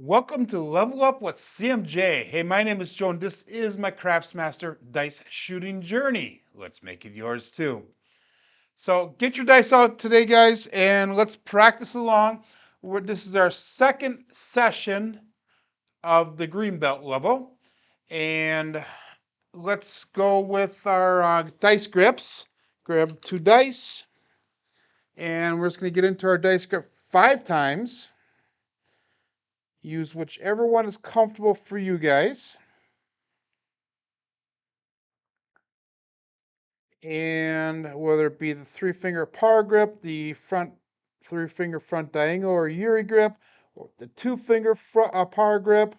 Welcome to Level Up with CMJ. Hey, my name is Joan. This is my Craftsmaster dice shooting journey. Let's make it yours too. So get your dice out today, guys, and let's practice along. This is our second session of the green belt level. And let's go with our dice grips. Grab 2 dice. And we're just going to get into our dice grip 5 times. Use whichever one is comfortable for you guys. And whether it be the 3-finger power grip, the front 3-finger front diagonal or Yuri grip, or the 2-finger power grip,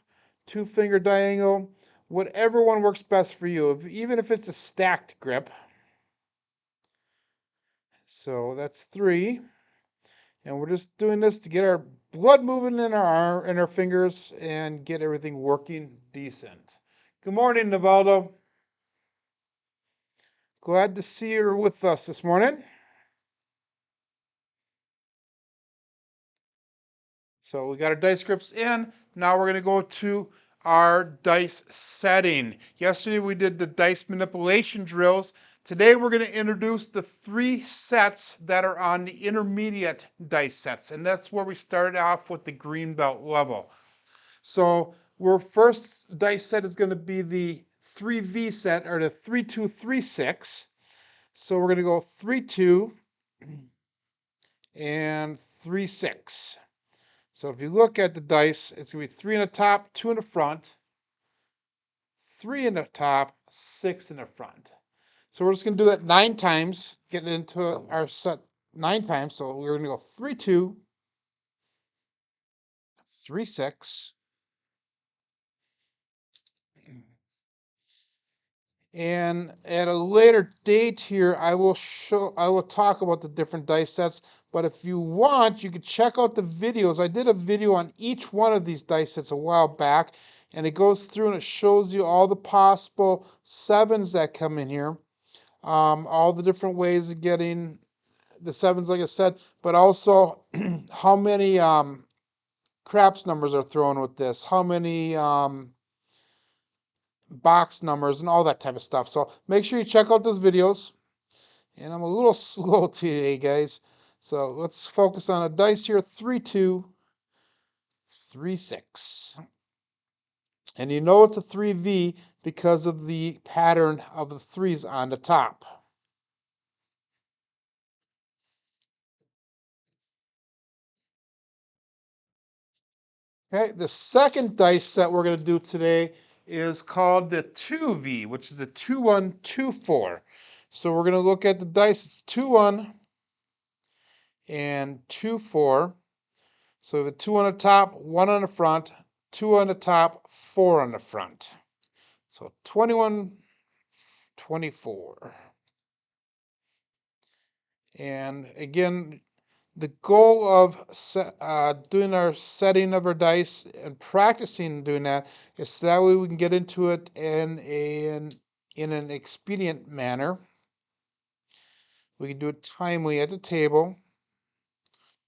2-finger diagonal, whatever one works best for you, even if it's a stacked grip. So that's 3. And we're just doing this to get our blood moving in our fingers and get everything working decent. Good morning, Navaldo. Glad to see you with us this morning. So we got our dice grips in. Now we're going to go to our dice setting. Yesterday we did the dice manipulation drills. Today we're going to introduce the 3 sets that are on the intermediate dice sets. And that's where we started off with the green belt level. So our first dice set is going to be the 3V set, or the 3-2-3-6. So we're going to go 3-2 and 3-6. So if you look at the dice, it's going to be 3 in the top, 2 in the front, 3 in the top, 6 in the front. So we're just going to do that 9 times, getting into our set 9 times. So we're going to go 3-2, 3-6. And at a later date here, I will talk about the different dice sets. But if you want, you can check out the videos. I did a video on each one of these dice sets a while back, and it goes through and it shows you all the possible 7s that come in here, all the different ways of getting the 7s, like I said, but also how many craps numbers are thrown with this, how many box numbers and all that type of stuff. So make sure you check out those videos. And I'm a little slow today, guys. So let's focus on a dice here. 3-2, 3-6. And you know it's a 3V because of the pattern of the 3s on the top. Okay, the second dice set we're going to do today is called the 2V, which is the 2-1-2-4. So we're going to look at the dice. It's 2-1 and 2-4. So the 2 on the top, 1 on the front, 2 on the top, 4 on the front. So 21, 24. And again, the goal of doing our setting of our dice and practicing doing that is so that way we can get into it in an expedient manner. We can do it timely at the table.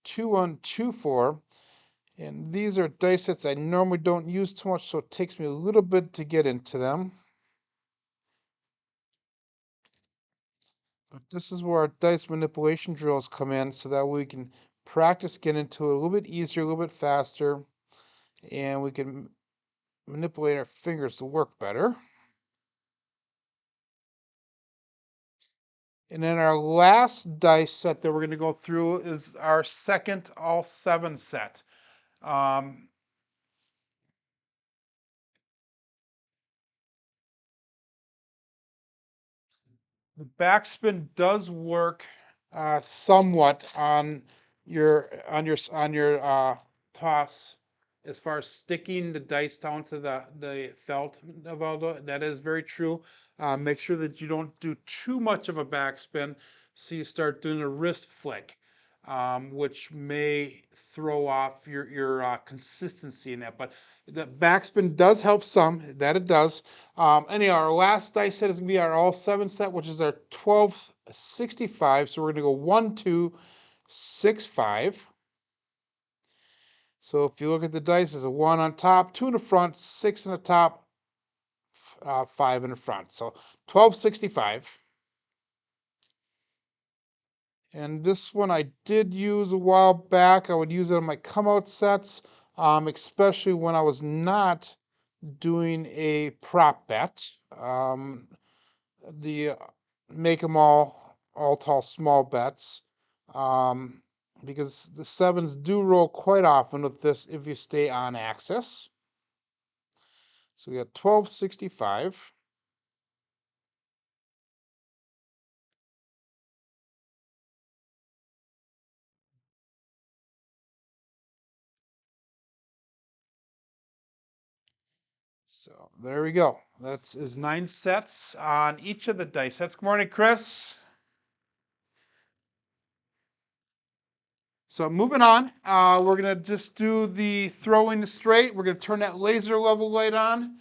2-1, 2-4. And these are dice sets I normally don't use too much, so it takes me a little bit to get into them. But this is where our dice manipulation drills come in, so that we can practice getting into it a little bit easier, a little bit faster, and we can manipulate our fingers to work better. And then our last dice set that we're going to go through is our second all 7 set. The backspin does work somewhat on your toss, as far as sticking the dice down to the felt, Navaldo. That is very true. Make sure that you don't do too much of a backspin, so you start doing a wrist flick, which may throw off your consistency in that. But the backspin does help some, that it does. Anyhow, our last dice set is going to be our all 7 set, which is our 1265. So we're going to go 1, 2, 6, 5. So if you look at the dice, there's a 1 on top, 2 in the front, 6 in the top, 5 in the front. So 1265. And this one I did use a while back. I would use it on my come out sets, especially when I was not doing a prop bet. The make them all tall small bets, because the sevens do roll quite often with this if you stay on axis. So we got 1265. So there we go. That's is 9 sets on each of the dice sets. Good morning, Chris. So moving on, we're gonna just do the throwing the straight. We're gonna turn that laser level light on.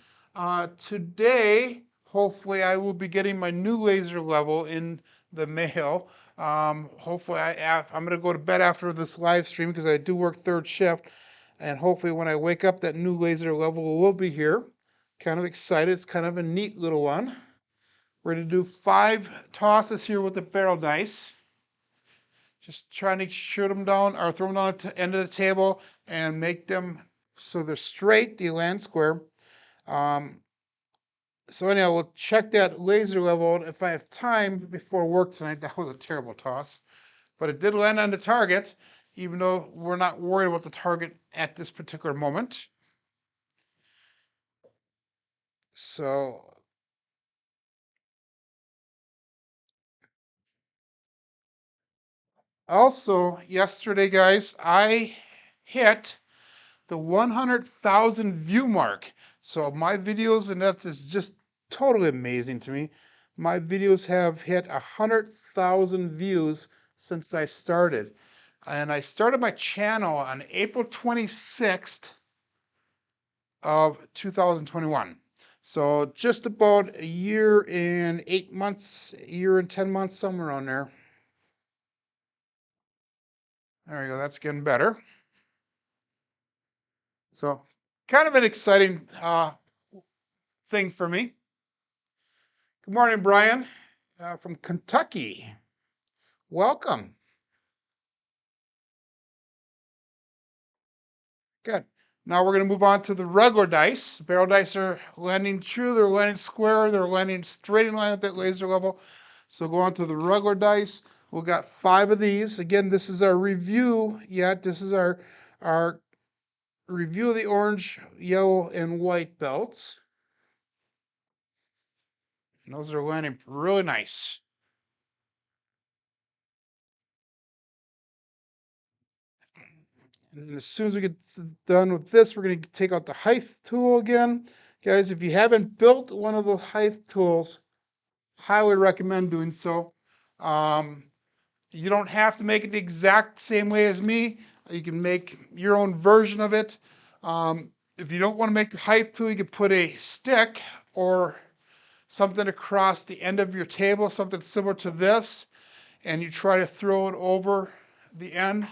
Today, hopefully I will be getting my new laser level in the mail. Hopefully I'm gonna go to bed after this live stream because I do work third shift. And hopefully when I wake up, that new laser level will be here. Kind of excited, it's kind of a neat little one. We're gonna do 5 tosses here with the barrel dice. Just trying to shoot them down or throw them down at the end of the table and make them so they're straight, the land square. So anyhow, we'll check that laser level if I have time before work tonight. That was a terrible toss, but it did land on the target, even though we're not worried about the target at this particular moment. So also yesterday, guys, I hit the 100,000 view mark. So my videos, and that is just totally amazing to me. My videos have hit 100,000 views since I started. And I started my channel on April 26th of 2021. So just about a year and 8 months, a year and 10 months, somewhere on there. There we go, that's getting better. So kind of an exciting thing for me. Good morning, Brian, from Kentucky. Welcome. Good. Now we're going to move on to the regular dice. Barrel dice are landing true, they're landing square, they're landing straight in line with that laser level. So go on to the regular dice. We've got 5 of these. Again, this is our review yet. This is our review of the orange, yellow, and white belts. And those are landing really nice. And as soon as we get done with this, we're going to take out the height tool again. Guys, if you haven't built one of the height tools, highly recommend doing so. You don't have to make it the exact same way as me. You can make your own version of it. If you don't want to make the height tool, you can put a stick or something across the end of your table, something similar to this, and you try to throw it over the end.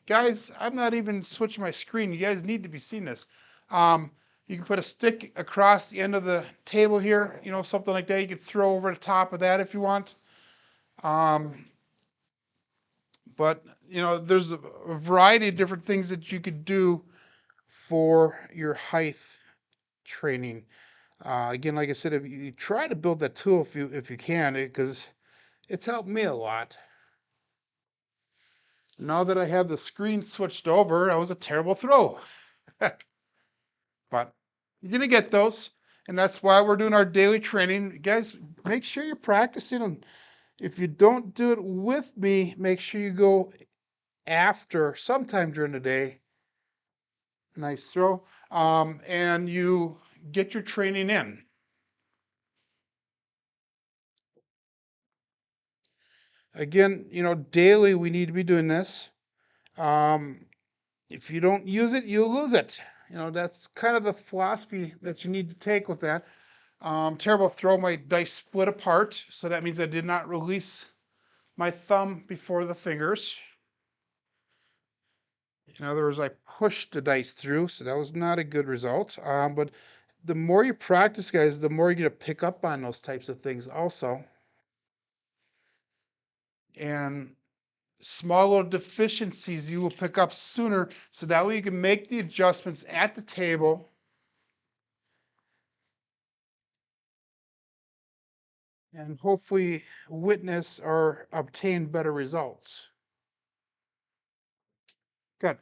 Guys, I'm not even switching my screen. You guys need to be seeing this. You can put a stick across the end of the table here, you know, something like that. You can throw over the top of that if you want. But, you know, there's a variety of different things that you could do for your height training. Again, like I said, if you try to build that tool if you can, because it's helped me a lot. Now that I have the screen switched over, that was a terrible throw. But you're going to get those. And that's why we're doing our daily training. Guys, make sure you're practicing them. If you don't do it with me, make sure you go after sometime during the day. Nice throw. And you get your training in. Again, you know, daily we need to be doing this. If you don't use it, you'll lose it. You know, that's kind of the philosophy that you need to take with that. Terrible throw, my dice split apart, so that means I did not release my thumb before the fingers. In other words, I pushed the dice through, so that was not a good result. But the more you practice, guys, the more you're going to pick up on those types of things also. And small little deficiencies you will pick up sooner, so that way you can make the adjustments at the table and hopefully witness or obtain better results. Good.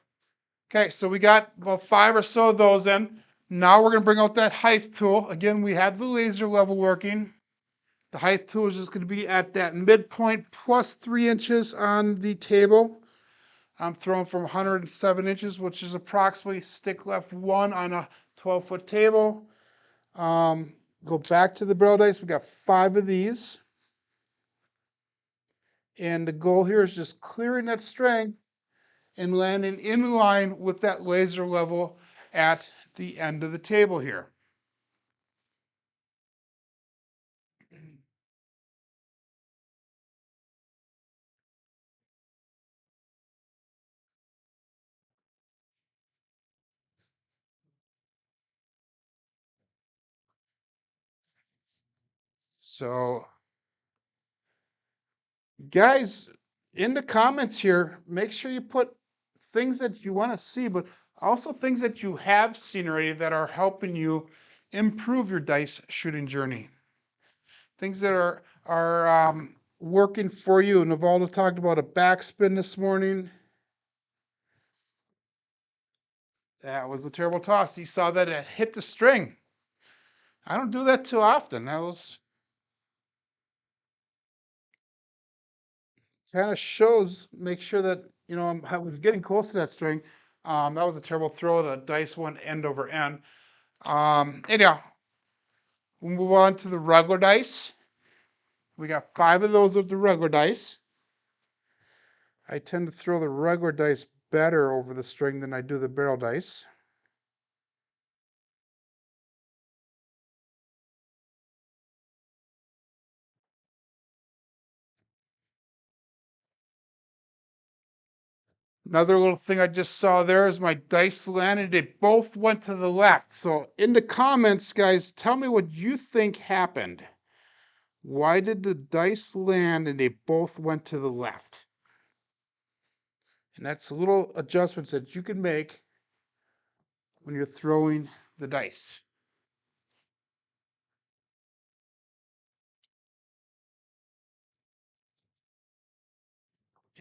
Okay, so we got about 5 or so of those in. Now we're going to bring out that height tool. Again, we have the laser level working. The height tool is just going to be at that midpoint plus 3 inches on the table. I'm throwing from 107 inches, which is approximately stick left 1 on a 12-foot table. Go back to the barrel dice. We got 5 of these. And the goal here is just clearing that strength and landing in line with that laser level at the end of the table here. So, guys, in the comments here, make sure you put things that you want to see, but also things that you have seen already that are helping you improve your dice shooting journey. Things that are working for you. Navaldo talked about a backspin this morning. That was a terrible toss. You saw that it hit the string. I don't do that too often. That was kind of shows, make sure that, I was getting close to that string. That was a terrible throw. The dice went end over end. Anyhow, we'll move on to the regular dice. We got 5 of those of the regular dice. I tend to throw the regular dice better over the string than I do the barrel dice. Another little thing I just saw there is my dice landed. They both went to the left. So in the comments, guys, tell me what you think happened. Why did the dice land and they both went to the left? And that's little adjustments that you can make when you're throwing the dice.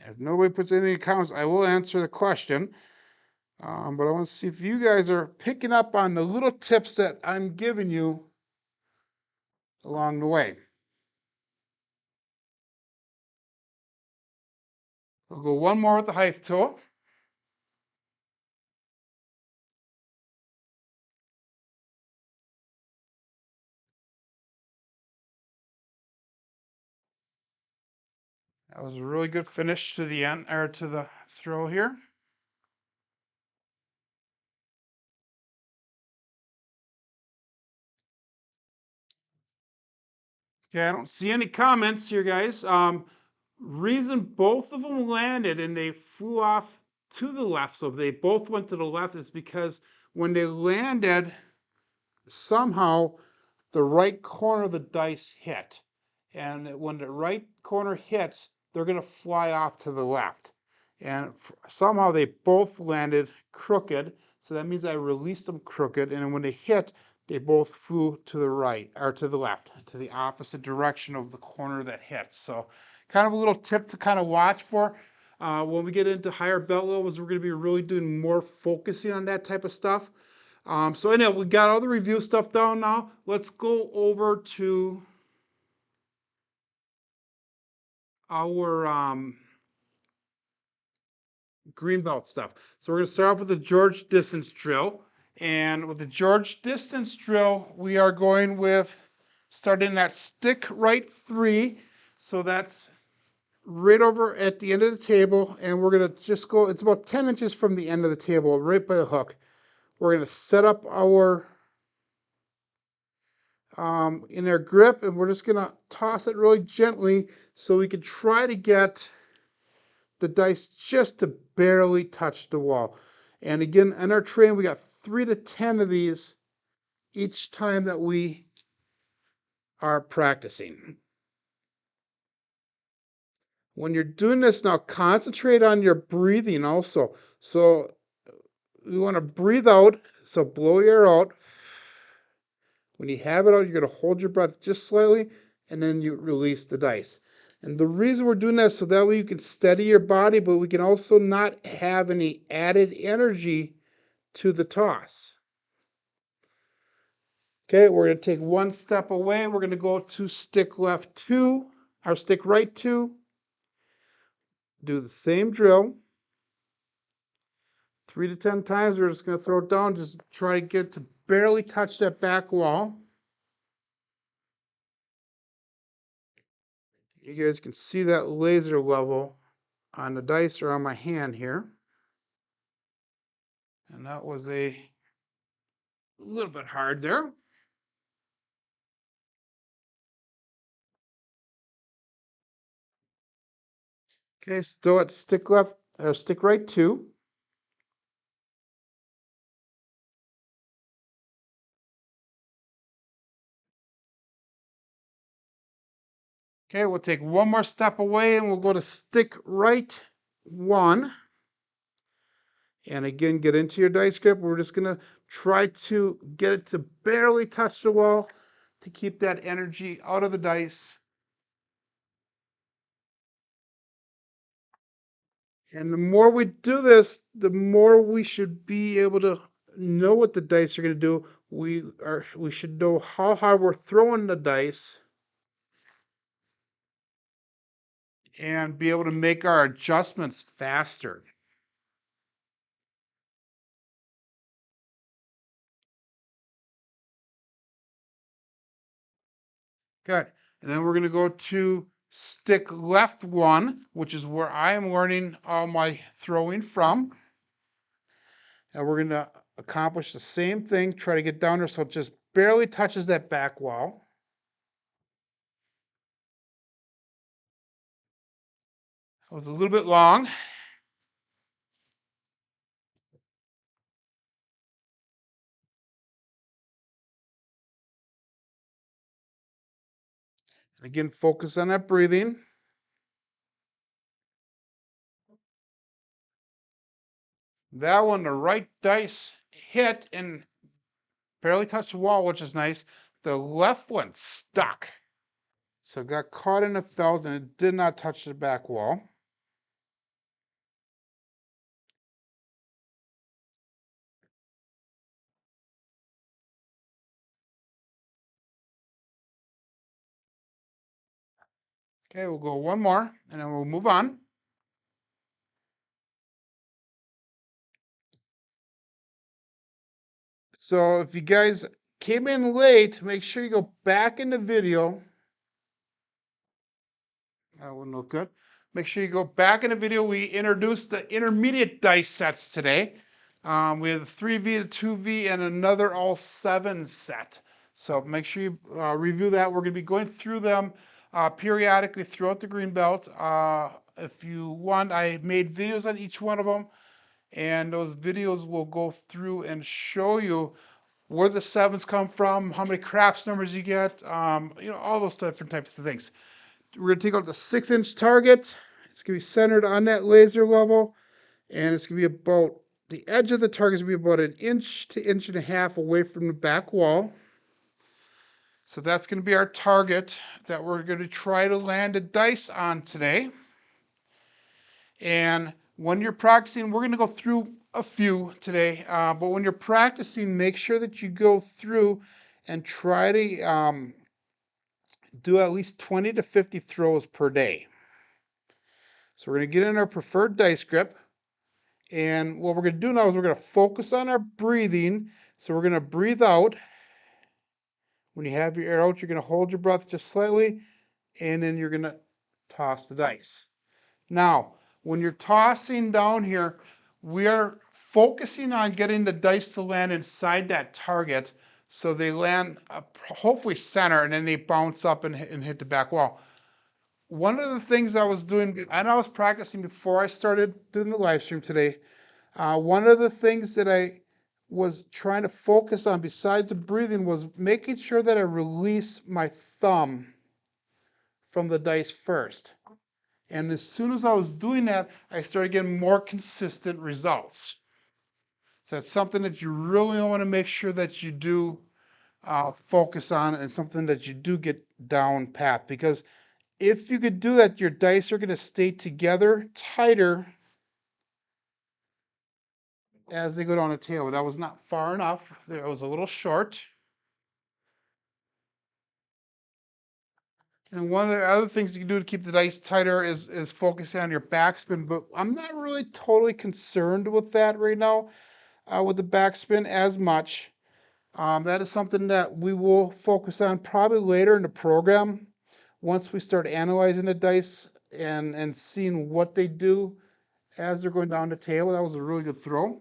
If nobody puts anything in the comments, I will answer the question. But I want to see if you guys are picking up on the little tips that I'm giving you along the way. I'll go one more with the height tool. That was a really good finish to the end, or to the throw here. Okay, I don't see any comments here, guys. Reason both of them landed and they flew off to the left, so they both went to the left, is because when they landed, somehow the right corner of the dice hit. And when the right corner hits, they're going to fly off to the left. And somehow they both landed crooked. So that means I released them crooked. And when they hit, they both flew to the right, or to the left, to the opposite direction of the corner that hit. So kind of a little tip to kind of watch for. When we get into higher belt levels, we're going to be really doing more focusing on that type of stuff. So anyway, we got all the review stuff down now. Let's go over to our green belt stuff. So we're going to start off with the George distance drill. And with the George distance drill, we are going with starting that stick right 3. So that's right over at the end of the table. And we're going to just go, it's about 10 inches from the end of the table, right by the hook. We're going to set up our in our grip, and we're just going to toss it really gently so we can try to get the dice just a barely touch the wall. And again, in our training, we got 3 to 10 of these each time that we are practicing. When you're doing this now, concentrate on your breathing also. So you want to breathe out, so blow your air out. When you have it out, you're going to hold your breath just slightly, and then you release the dice. And the reason we're doing that is so that way you can steady your body, but we can also not have any added energy to the toss. Okay, we're going to take one step away. We're going to go to stick left 2, or stick right 2. Do the same drill. 3 to 10 times, we're just going to throw it down. Just try to get to barely touch that back wall. You guys can see that laser level on the dice or on my hand here. And that was a little bit hard there. Okay, still at stick left, stick right 2. Okay, we'll take one more step away and we'll go to stick right 1. And again, get into your dice grip. We're just going to try to get it to barely touch the wall to keep that energy out of the dice. And the more we do this, the more we should be able to know what the dice are going to do. We should know how hard we're throwing the dice and be able to make our adjustments faster. Good. And then we're going to go to stick left 1, which is where I am learning all my throwing from. And we're going to accomplish the same thing. Try to get down there so it just barely touches that back wall. That was a little bit long. Again, focus on that breathing. That one, the right dice hit and barely touched the wall, which is nice. The left one stuck. So it got caught in the felt and it did not touch the back wall. Okay, we'll go one more and then we'll move on. So if you guys came in late, make sure you go back in the video. That wouldn't look good. Make sure you go back in the video. We introduced the intermediate dice sets today. We have the 3V to 2V and another all 7 set. So make sure you review that. We're going to be going through them periodically throughout the green belt. If you want, I made videos on each one of them. And those videos will go through and show you where the 7s come from, how many craps numbers you get, all those different types of things. We're going to take out the 6-inch target. It's going to be centered on that laser level. And it's going to be about, the edge of the target is going to be about 1 inch to 1.5 inches away from the back wall. So that's going to be our target that we're going to try to land a dice on today. And when you're practicing, we're going to go through a few today, but when you're practicing, make sure that you go through and try to do at least 20 to 50 throws per day. So we're going to get in our preferred dice grip, and what we're going to do now is we're going to focus on our breathing. So we're going to breathe out. When you have your air out, you're going to hold your breath just slightly, and then you're going to toss the dice. Now, when you're tossing down here, we are focusing on getting the dice to land inside that target so they land hopefully center and then they bounce up and hit the back wall. one of the things I was doing, and I was practicing before I started doing the live stream today, one of the things that I was trying to focus on besides the breathing was making sure that I release my thumb from the dice first. And as soon as I was doing that, I started getting more consistent results. So that's something that you really want to make sure that you do focus on, and something that you do get down pat. Because if you could do that, your dice are going to stay together tighter as they go down the table. That was not far enough. It was a little short. And one of the other things you can do to keep the dice tighter is focusing on your backspin. But I'm not really totally concerned with that right now, with the backspin as much. That is something that we will focus on probably later in the program, once we start analyzing the dice and seeing what they do as they're going down the table. That was a really good throw.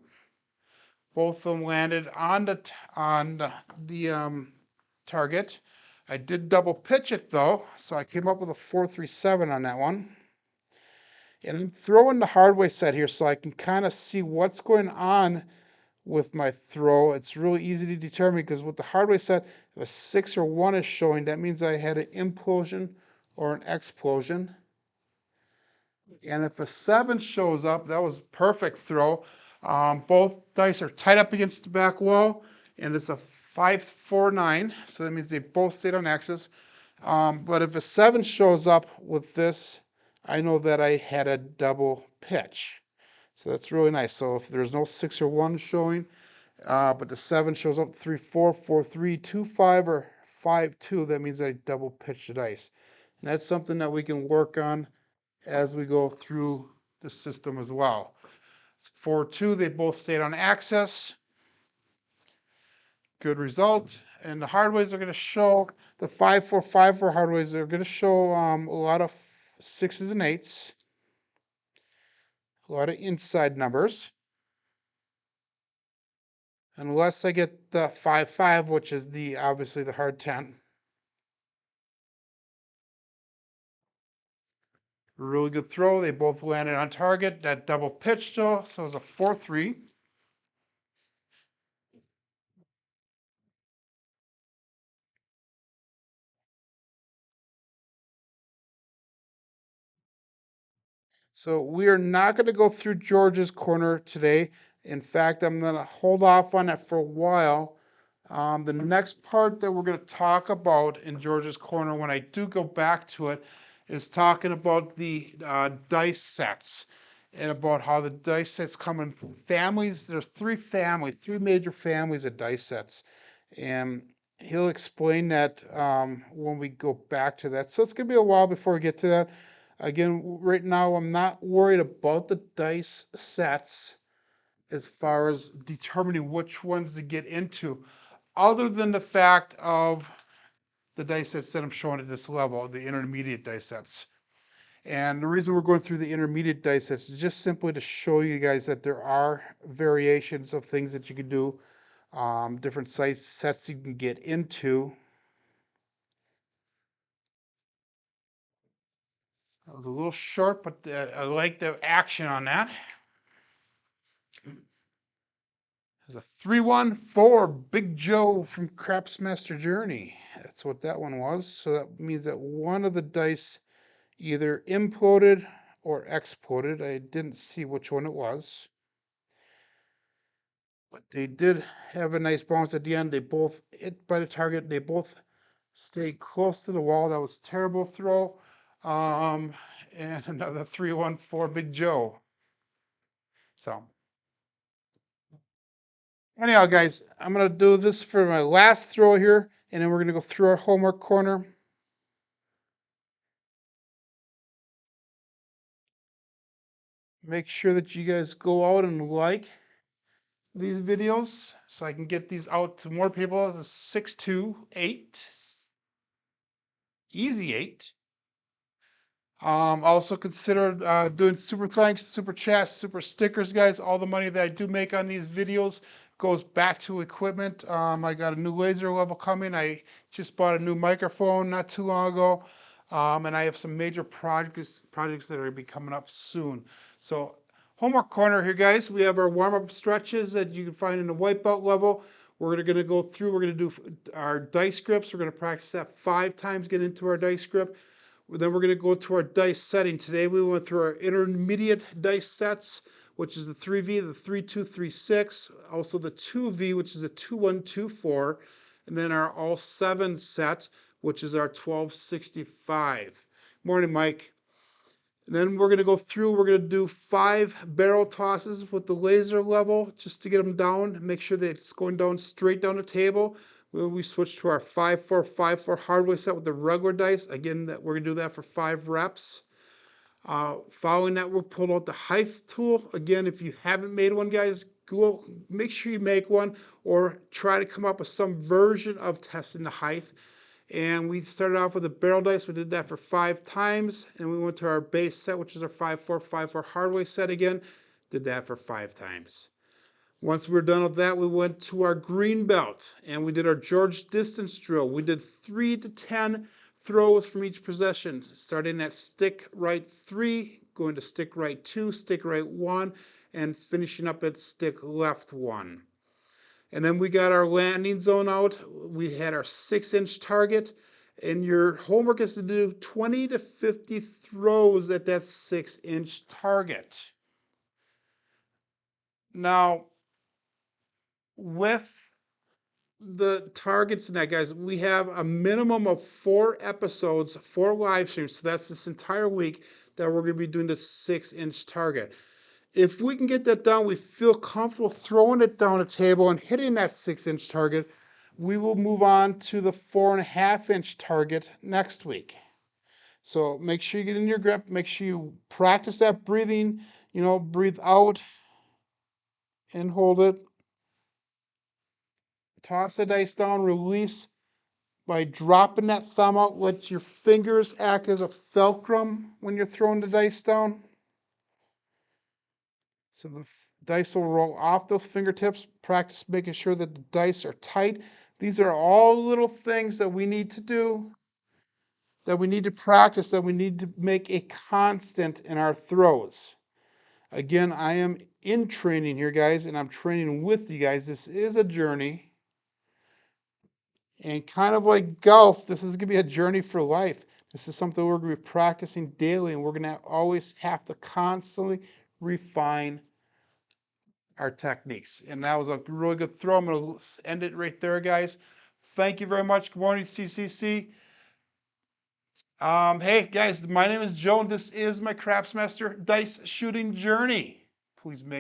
Both of them landed on the target. I did double pitch it though, so I came up with a 4-3-7 on that one. And I'm throwing the hard way set here so I can kind of see what's going on with my throw. It's really easy to determine because with the hard way set, if a 6 or 1 is showing, that means I had an implosion or an explosion. And if a 7 shows up, that was a perfect throw. Both dice are tied up against the back wall, and it's a 5-4-9, so that means they both stayed on axis. But if a 7 shows up with this, I know that I had a double pitch. So that's really nice. So if there's no 6 or 1 showing, but the 7 shows up 3-4, 4-3, 2-5, or 5-2, that means I double pitched the dice. And that's something that we can work on as we go through the system as well. 4-2, they both stayed on axis. Good result. And the hardways are going to show, the 5-4-5-4 hardways are going to show a lot of 6s and 8s, a lot of inside numbers. Unless I get the 5-5, which is obviously the hard 10. Really good throw. They both landed on target. That double pitch though, so it was a 4-3. So we are not going to go through George's corner today. In fact, I'm going to hold off on it for a while. The next part that we're going to talk about in George's corner, when I do go back to it, is talking about the dice sets, and about how the dice sets come in families. There's three major families of dice sets. And he'll explain that when we go back to that. So it's going to be a while before we get to that. Again, right now, I'm not worried about the dice sets as far as determining which ones to get into, other than the fact of the dice sets that I'm showing at this level, the intermediate dice sets. And the reason we're going through the intermediate dice sets is just simply to show you guys that there are variations of things that you can do, different sets you can get into. That was a little short, but I like the action on that. There's a 3-1-4 Big Joe from Crapsmaster Journey. That's what that one was. So that means that one of the dice either imploded or exploded. I didn't see which one it was. But they did have a nice bounce at the end. They both hit by the target. They both stayed close to the wall. That was a terrible throw. And another 3-1-4 Big Joe. So anyhow, guys, I'm going to do this for my last throw here, and then we're going to go through our homework corner. Make sure that you guys go out and like these videos so I can get these out to more people. It's a 628, easy 8. Also consider doing super thanks, super chats, super stickers, guys. All the money that I do make on these videos goes back to equipment. I got a new laser level coming. I just bought a new microphone not too long ago. And I have some major projects that are going to be coming up soon. So homework corner here, guys. We have our warm-up stretches that you can find in the wipeout level. We're going to go through, we're going to do our dice grips. We're going to practice that 5 times, get into our dice grip. Then we're going to go to our dice setting. Today we went through our intermediate dice sets, which is the 3V, the 3-2-3-6, also the 2V, which is a 2-1-2-4, and then our all 7 set, which is our 1265. Morning, Mike. And then we're going to go through, we're going to do 5 barrel tosses with the laser level just to get them down. Make sure that it's going down straight down the table. We switch to our 5-4-5-4 hardware set with the regular dice. Again, we're going to do that for 5 reps. Following that, we'll pull out the height tool. Again, if you haven't made one, guys, go make sure you make one or try to come up with some version of testing the height. And we started off with a barrel dice. We did that for 5 times. And we went to our base set, which is our 5-4-5-4 hardware set again. Did that for 5 times. Once we were done with that, we went to our green belt. And we did our George distance drill. We did 3 to 10 throws from each possession. Starting at stick right 3, going to stick right 2, stick right 1, and finishing up at stick left 1. And then we got our landing zone out. We had our 6-inch target. And your homework is to do 20 to 50 throws at that 6-inch target. Now, with the targets in that, guys, we have a minimum of 4 episodes, 4 live streams. So that's this entire week that we're going to be doing the 6-inch target. If we can get that down, we feel comfortable throwing it down a table and hitting that 6-inch target, we will move on to the 4.5-inch target next week. So make sure you get in your grip. Make sure you practice that breathing. Breathe out and hold it. Toss the dice down, release by dropping that thumb out. Let your fingers act as a fulcrum when you're throwing the dice down. So the dice will roll off those fingertips. Practice making sure that the dice are tight. These are all little things that we need to do, that we need to practice, that we need to make a constant in our throws. Again, I am in training here, guys, and I'm training with you guys. This is a journey. And kind of like golf, this is going to be a journey for life. This is something we're going to be practicing daily, and we're going to always have to constantly refine our techniques. And that was a really good throw. I'm going to end it right there, guys. Thank you very much. Good morning, CCC. Hey, guys, my name is Joe, and this is my Craftsmaster Dice Shooting Journey. Please make